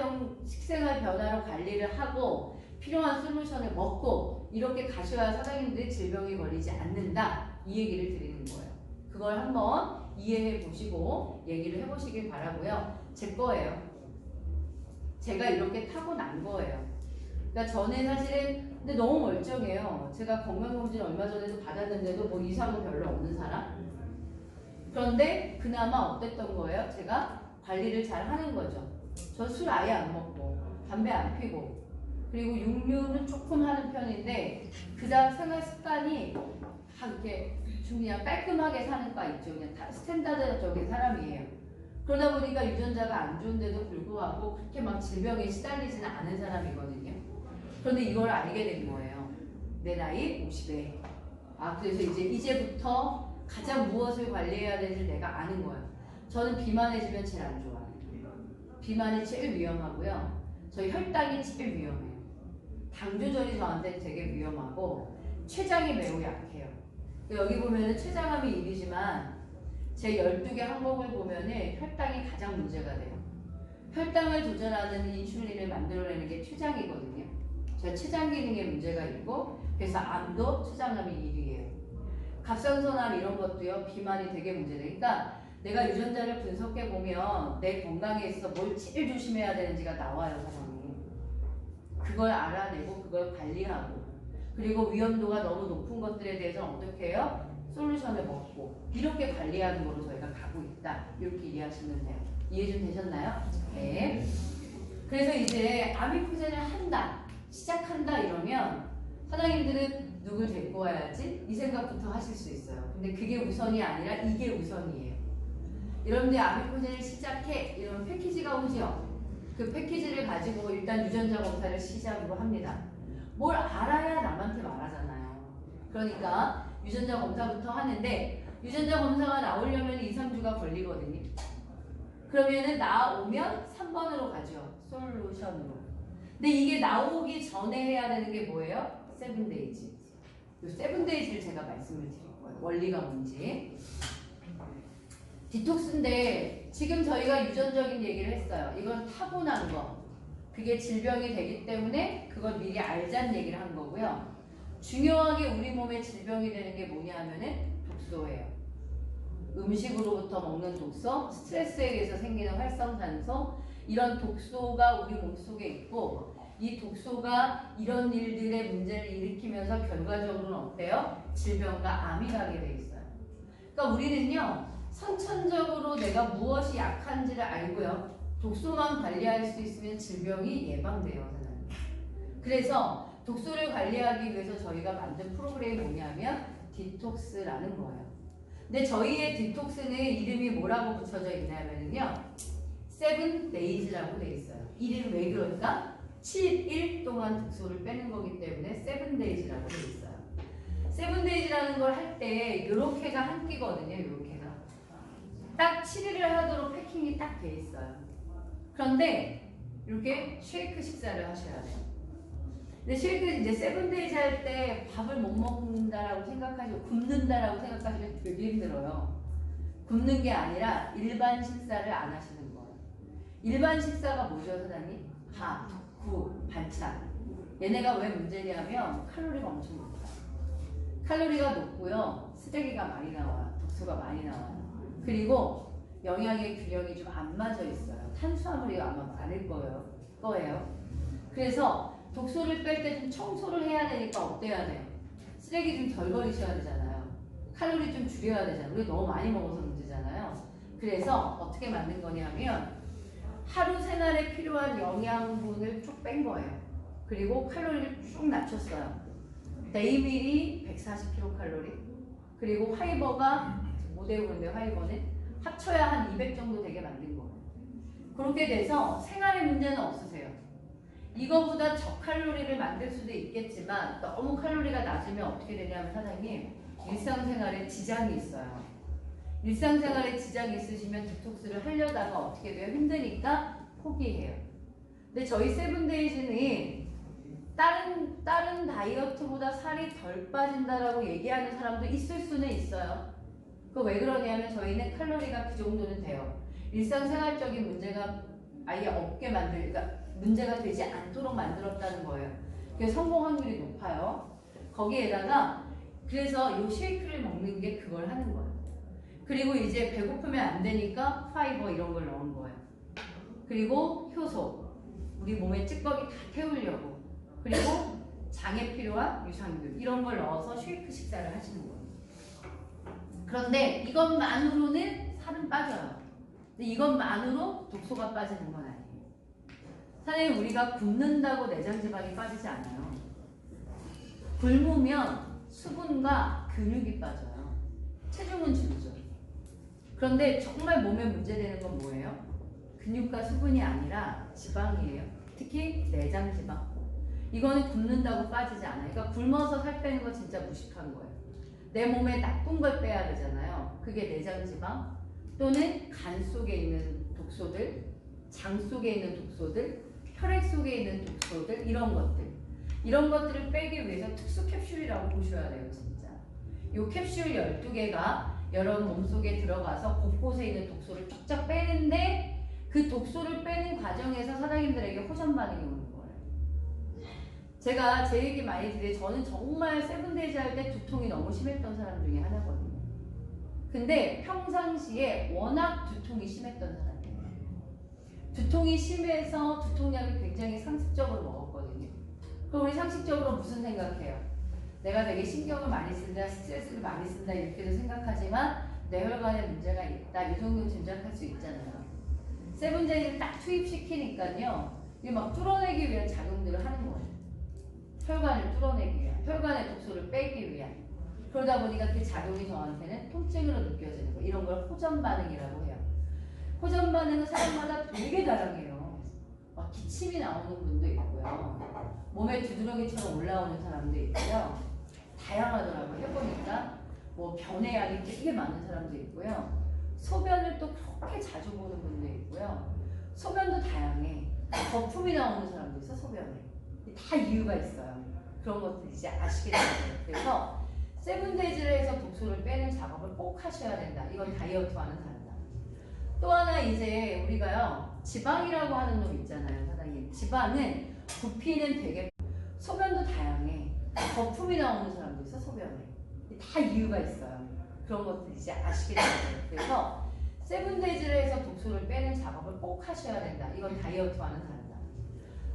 변화로 관리를 하고 필요한 솔루션을 먹고 이렇게 가셔야 사장님들이 질병에 걸리지 않는다. 이 얘기를 드리는 거예요. 그걸 한번 이해해 보시고 얘기를 해보시길 바라고요. 제 거예요. 제가 이렇게 타고난 거예요. 그러니까 저는 사실은 근데 너무 멀쩡해요. 제가 건강검진 얼마 전에도 받았는데도 뭐 이상은 별로 없는 사람? 그런데 그나마 어땠던 거예요? 제가 관리를 잘 하는 거죠. 저 술 아예 안 먹고 담배 안 피고 그리고 육류는 조금 하는 편인데 그다음 생활 습관이 다 이렇게 좀 그냥 깔끔하게 사는 과 있죠. 그냥 다 스탠다드적인 사람이에요. 그러다 보니까 유전자가 안 좋은데도 불구하고 그렇게 막 질병에 시달리지는 않은 사람이거든요. 그런데 이걸 알게 된 거예요. 내 나이 50에. 그래서 이제부터 가장 무엇을 관리해야 되는지 내가 아는 거예요. 저는 비만해지면 제일 안 좋아요. 비만이 제일 위험하고요. 저희 혈당이 제일 위험해요. 당 조절이 저한테 되게 위험하고 췌장이 매우 약해요. 여기 보면은 췌장암이 1이지만 제 12개 항목을 보면은 혈당이 가장 문제가 돼요. 혈당을 조절하는 인슐린을 만들어내는 게 췌장이거든요. 제가 췌장 기능에 문제가 있고 그래서 암도 췌장암이 1위예요. 갑상선암 이런 것도요. 비만이 되게 문제돼요. 그러니까 내가 유전자를 분석해 보면 내 건강에 있어서 뭘 제일 조심해야 되는지가 나와요, 사장님. 그걸 알아내고 그걸 관리하고 그리고 위험도가 너무 높은 것들에 대해서는 어떻게 해요? 솔루션을 먹고 이렇게 관리하는 거로 저희가 가고 있다. 이렇게 이해하시면 돼요. 이해 좀 되셨나요? 네. 그래서 이제 아미코젠을 한다, 시작한다 이러면 사장님들은 누굴 데리고 와야지? 이 생각부터 하실 수 있어요. 근데 그게 우선이 아니라 이게 우선이에요. 여러분들 아미코젠을 시작해 이런 패키지가 오죠. 그 패키지를 가지고 일단 유전자 검사를 시작으로 합니다. 뭘 알아야 남한테 말하잖아요. 그러니까 유전자 검사부터 하는데 유전자 검사가 나오려면 2, 3주가 걸리거든요. 그러면은 나오면 3번으로 가죠. 솔루션으로. 근데 이게 나오기 전에 해야 되는 게 뭐예요? 7days. 이 7days를 제가 말씀을 드릴 거예요. 원리가 뭔지. 디톡스인데 지금 저희가 유전적인 얘기를 했어요. 이건 타고난 거. 그게 질병이 되기 때문에 그걸 미리 알자는 얘기를 한 거고요. 중요하게 우리 몸에 질병이 되는 게 뭐냐 하면은 독소예요. 음식으로부터 먹는 독소, 스트레스에 의해서 생기는 활성산소, 이런 독소가 우리 몸속에 있고 이 독소가 이런 일들의 문제를 일으키면서 결과적으로는 어때요? 질병과 암이 가게 돼 있어요. 그러니까 우리는요. 선천적으로 내가 무엇이 약한지를 알고요. 독소만 관리할 수 있으면 질병이 예방돼요. 사장님. 그래서 독소를 관리하기 위해서 저희가 만든 프로그램이 뭐냐면 디톡스라는 거예요. 근데 저희의 디톡스는 이름이 뭐라고 붙여져 있냐면요. 7days라고 돼 있어요. 이름이 왜 그럴까? 7일 동안 독소를 빼는 거기 때문에 7days라고 되어 있어요. 7days라는 걸 할 때 이렇게가 한 끼거든요. 이렇게가 딱 7일을 하도록 패킹이 딱 돼 있어요. 그런데 이렇게 쉐이크 식사를 하셔야 돼요. 근데 쉐이크 이제 7days 할 때 밥을 못 먹는다라고 생각하시고 굶는다라고 생각하시면 되게 힘들어요. 굶는 게 아니라 일반 식사를 안 하시는 거예요. 일반 식사가 뭐죠, 사장님? 밥, 국, 반찬. 얘네가 왜 문제냐면 칼로리가 엄청 높아요. 칼로리가 높고요. 쓰레기가 많이 나와요. 독소가 많이 나와요. 그리고 영양의 균형이 좀 안 맞아 있어요. 탄수화물이 아마 많을 거예요. 그래서 독소를 뺄 때 좀 청소를 해야 되니까 어때야 돼요? 쓰레기 좀 덜 버리셔야 되잖아요. 칼로리 좀 줄여야 되잖아요. 우리 너무 많이 먹어서 문제잖아요. 그래서 어떻게 만든 거냐면 하루 생활에 필요한 영양분을 쭉 뺀 거예요. 그리고 칼로리를 쭉 낮췄어요. 데이밀이 140kcal, 그리고 화이버가 못 외우는데 화이버는 합쳐야 한 200 정도 되게 만든 거예요. 그렇게 돼서 생활에 문제는 없으세요. 이거보다 저칼로리를 만들 수도 있겠지만 너무 칼로리가 낮으면 어떻게 되냐면 사장님 일상생활에 지장이 있어요. 일상생활에 지장이 있으시면 디톡스를 하려다가 어떻게 돼요? 힘드니까 포기해요. 근데 저희 7days는 다른 다이어트보다 살이 덜 빠진다라고 얘기하는 사람도 있을 수는 있어요. 그 왜 그러냐면 저희는 칼로리가 그 정도는 돼요. 일상생활적인 문제가 아예 없게 그러니까 문제가 되지 않도록 만들었다는 거예요. 그래서 성공 확률이 높아요. 거기에다가 그래서 이 쉐이크를 먹는 게 그걸 하는 거예요. 그리고 이제 배고프면 안 되니까 파이버 이런 걸 넣은 거예요. 그리고 효소, 우리 몸에 찌꺼기 다 태우려고. 그리고 장에 필요한 유산균 이런 걸 넣어서 쉐이크 식사를 하시는 거예요. 그런데 이것만으로는 살은 빠져요. 근데 이것만으로 독소가 빠지는 건 아니에요. 사장님 우리가 굶는다고 내장지방이 빠지지 않아요. 굶으면 수분과 근육이 빠져요. 체중은 줄죠. 그런데 정말 몸에 문제되는 건 뭐예요? 근육과 수분이 아니라 지방이에요. 특히 내장지방. 이거는 굶는다고 빠지지 않아요. 그러니까 굶어서 살 빼는 거 진짜 무식한 거예요. 내 몸에 나쁜 걸 빼야 되잖아요. 그게 내장지방 또는 간 속에 있는 독소들, 장 속에 있는 독소들, 혈액 속에 있는 독소들 이런 것들을 빼기 위해서 특수 캡슐이라고 보셔야 돼요. 진짜. 이 캡슐 12개가 여러분 몸속에 들어가서 곳곳에 있는 독소를 쫙쫙 빼는데 그 독소를 빼는 과정에서 사장님들에게 호전 반응이 오는 거예요. 제가 제 얘기 많이 드려요. 저는 정말 7days 할 때 두통이 너무 심했던 사람 중에 하나거든요. 근데 평상시에 워낙 두통이 심했던 사람이에요. 두통이 심해서 두통약을 굉장히 상습적으로 먹었거든요. 그럼 우리 상식적으로 무슨 생각해요? 내가 되게 신경을 많이 쓴다, 스트레스를 많이 쓴다 이렇게도 생각하지만 뇌혈관에 문제가 있다 이 정도 짐작할 수 있잖아요. 7days를 딱 투입시키니까요. 이게 막 뚫어내기 위한 작용들을 하는 거예요. 혈관을 뚫어내기 위한, 혈관의 독소를 빼기 위한. 그러다 보니까 그 작용이 저한테는 통증으로 느껴지는 거. 이런 걸 호전 반응이라고 해요. 호전 반응은 사람마다 되게 다양해요. 막 기침이 나오는 분도 있고요. 몸에 두드러기처럼 올라오는 사람도 있고요. 다양하더라고요. 해보니까 뭐 변해약이 되게 많은 사람도 있고요. 소변을 또 그렇게 자주 보는 분도 있고요. 소변도 다양해. 거품이 나오는 사람도 있어, 소변에. 다 이유가 있어요. 그런 것들 이제 아시게 될 거예요. 그래서 7days를 해서 독소를 빼는 작업을 꼭 하셔야 된다. 이건 다이어트와는 다르다. 또 하나 이제 우리가요. 지방이라고 하는 놈 있잖아요, 사장님. 지방은 부피는 되게 소변도 다양해. 거품이 나오는 사람도 있어, 소변에. 다 이유가 있어요. 그런 것들 이제 아시게 될 거예요. 그래서 7days를 해서 독소를 빼는 작업을 꼭 하셔야 된다. 이건 다이어트와는 다르다.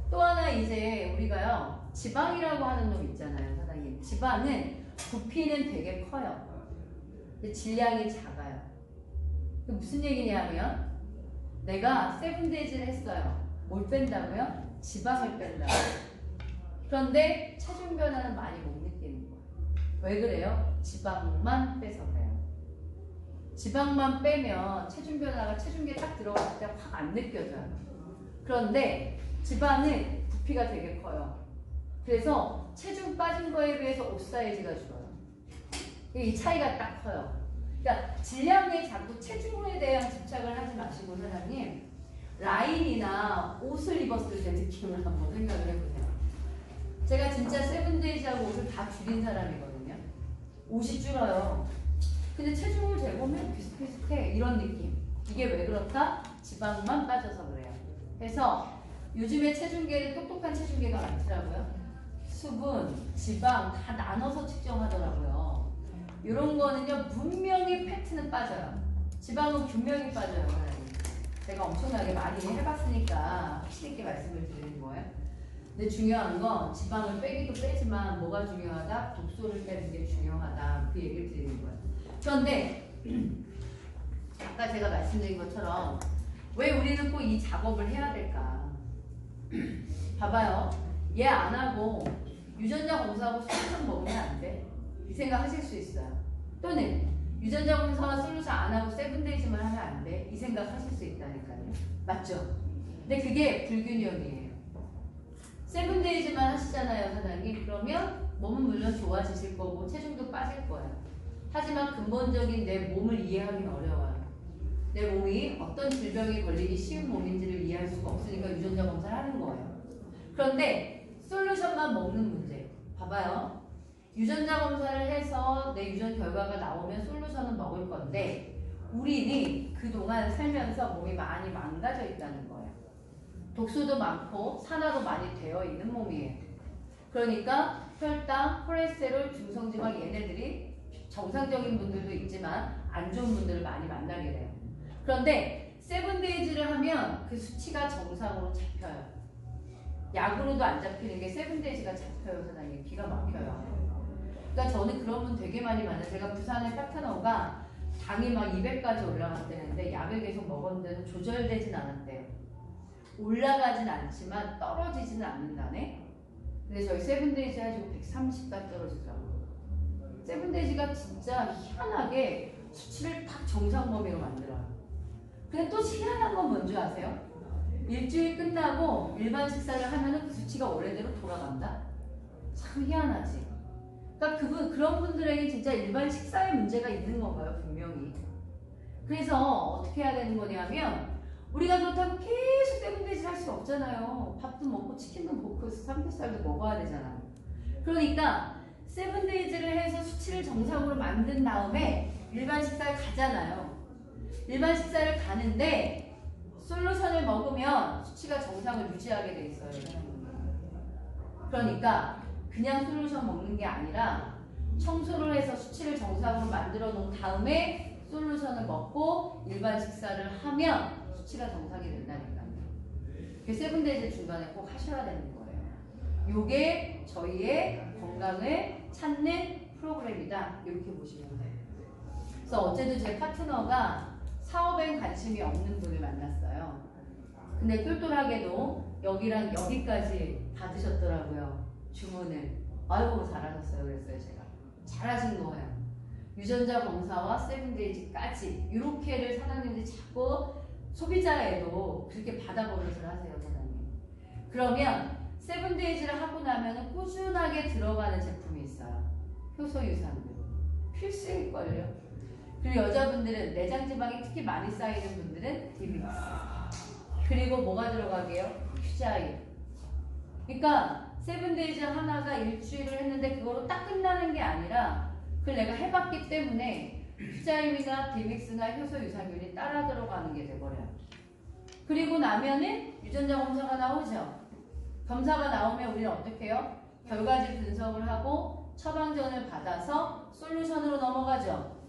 또 하나 이제 우리가요. 지방이라고 하는 놈 있잖아요, 사장님. 지방은 부피는 되게 커요. 근데 질량이 작아요. 무슨 얘기냐면 내가 7days를 했어요. 뭘 뺀다고요? 지방을 뺀다고요. 그런데 체중 변화는 많이 못 느끼는 거예요. 왜 그래요? 지방만 빼서 그래요. 지방만 빼면 체중 변화가 체중계에 딱 들어갔을 때 확 안 느껴져요. 그런데 지방은 부피가 되게 커요. 그래서 체중 빠진 거에 비해서 옷 사이즈가 줄어요. 이 차이가 딱 커요. 그러니까 질량에 자꾸 체중에 대한 집착을 하지 마시고 사장님 라인이나 옷을 입었을 때 느낌을 한번 생각을 해보세요. 제가 진짜 세븐데이즈하고 옷을 다 줄인 사람이거든요. 옷이 줄어요. 근데 체중을 재보면 비슷비슷해. 이런 느낌. 이게 왜 그렇다? 지방만 빠져서 그래요. 그래서 요즘에 체중계는 똑똑한 체중계가 많더라고요. 수분, 지방 다 나눠서 측정하더라고요. 이런 거는요 분명히 팩트는 빠져요. 지방은 분명히 빠져요. 제가 엄청나게 많이 해봤으니까 확실히 있게 말씀을 드리는 거예요. 근데 중요한 건 지방을 빼기도 빼지만 뭐가 중요하다? 독소를 빼는 게 중요하다. 그 얘기를 드리는 거예요. 그런데 아까 제가 말씀드린 것처럼 왜 우리는 꼭 이 작업을 해야 될까? 봐봐요. 얘 안 하고 유전자 검사하고 솔루션 먹으면 안 돼. 이 생각 하실 수 있어요. 또는 유전자 검사와 솔루션 안 하고 세븐데이즈만 하면 안 돼. 이 생각 하실 수 있다니까요. 맞죠? 근데 그게 불균형이에요. 세븐데이즈만 하시잖아요, 사장님. 그러면 몸은 물론 좋아지실 거고 체중도 빠질 거예요. 하지만 근본적인 내 몸을 이해하기는 어려워요. 내 몸이 어떤 질병에 걸리기 쉬운 몸인지를 이해할 수가 없으니까 유전자 검사를 하는 거예요. 그런데 솔루션만 먹는 문제. 봐봐요. 유전자 검사를 해서 내 유전 결과가 나오면 솔루션은 먹을 건데 우리는 그동안 살면서 몸이 많이 망가져 있다는 거예요. 독소도 많고 산화도 많이 되어 있는 몸이에요. 그러니까 혈당, 콜레스테롤, 중성지방 얘네들이 정상적인 분들도 있지만 안 좋은 분들을 많이 만나게 돼요. 그런데 세븐데이즈를 하면 그 수치가 정상으로 잡혀요. 약으로도 안 잡히는 게 세븐데이즈가 잡혀요, 사장님. 기가 막혀요. 그러니까 저는 그런 분 되게 많이 만나요. 제가 부산의 파트너가 당이 막 200까지 올라갔다는데 약을 계속 먹었는데도 조절되진 않았대요. 올라가진 않지만 떨어지지는 않는다네. 근데 저희 세븐데이즈 해가지고 130까지 떨어지더라고요. 세븐데이즈가 진짜 희한하게 수치를 딱 정상 범위로 만들어요. 근데 또 희한한 건 뭔지 아세요? 일주일 끝나고 일반 식사를 하면은 그 수치가 원래대로 돌아간다? 참 희한하지. 그러니까 그런 분들에게 진짜 일반 식사에 문제가 있는 건가요? 분명히. 그래서 어떻게 해야 되는 거냐면 우리가 그렇다고 계속 세븐데이즈를 할 수 없잖아요. 밥도 먹고 치킨도 먹고 삼겹살도 먹어야 되잖아요. 그러니까 세븐데이즈를 해서 수치를 정상으로 만든 다음에 일반 식사를 가잖아요. 일반 식사를 가는데 솔루션을 먹으면 수치가 정상을 유지하게 돼 있어요. 그러니까 그냥 솔루션 먹는 게 아니라 청소를 해서 수치를 정상으로 만들어 놓은 다음에 솔루션을 먹고 일반 식사를 하면 수치가 정상이 된다니까요. 그 세븐데이즈 중간에 꼭 하셔야 되는 거예요. 요게 저희의 건강을 찾는 프로그램이다. 이렇게 보시면 돼요. 그래서 어제도 제 파트너가 사업엔 관심이 없는 분을 만났어요. 근데 똘똘하게도 여기랑 여기까지 받으셨더라고요. 주문을. 아이고 잘하셨어요. 그랬어요. 제가. 잘하신 거예요. 유전자 검사와 세븐데이즈까지 이렇게를 사장님들이 자꾸 소비자에도 그렇게 받아버릇을 하세요. 사장님. 그러면 세븐데이즈를 하고 나면 꾸준하게 들어가는 제품이 있어요. 효소 유산균. 필수일걸요. 그리고 여자분들은 내장지방이 특히 많이 쌓이는 분들은 디믹스. 그리고 뭐가 들어가게요? 휴자인. 그러니까 세븐데이즈 하나가 일주일을 했는데 그거로 딱 끝나는 게 아니라 그걸 내가 해봤기 때문에 휴자임이나 디믹스나 효소 유산균이 따라 들어가는 게 돼버려요. 그리고 나면은 유전자 검사가 나오죠. 검사가 나오면 우리는 어떻게 해요? 결과지 분석을 하고 처방전을 받아서 솔루션으로 넘어가죠.